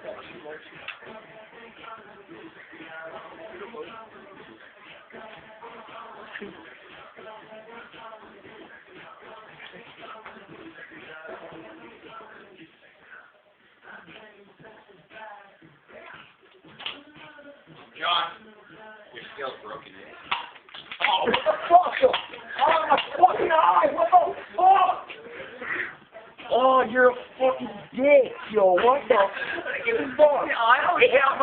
John, your scale's broken. Oh, what the fuck? Oh, my fucking eye! What the fuck? Oh, you're a fucking dick, yo. What the fuck? I don't have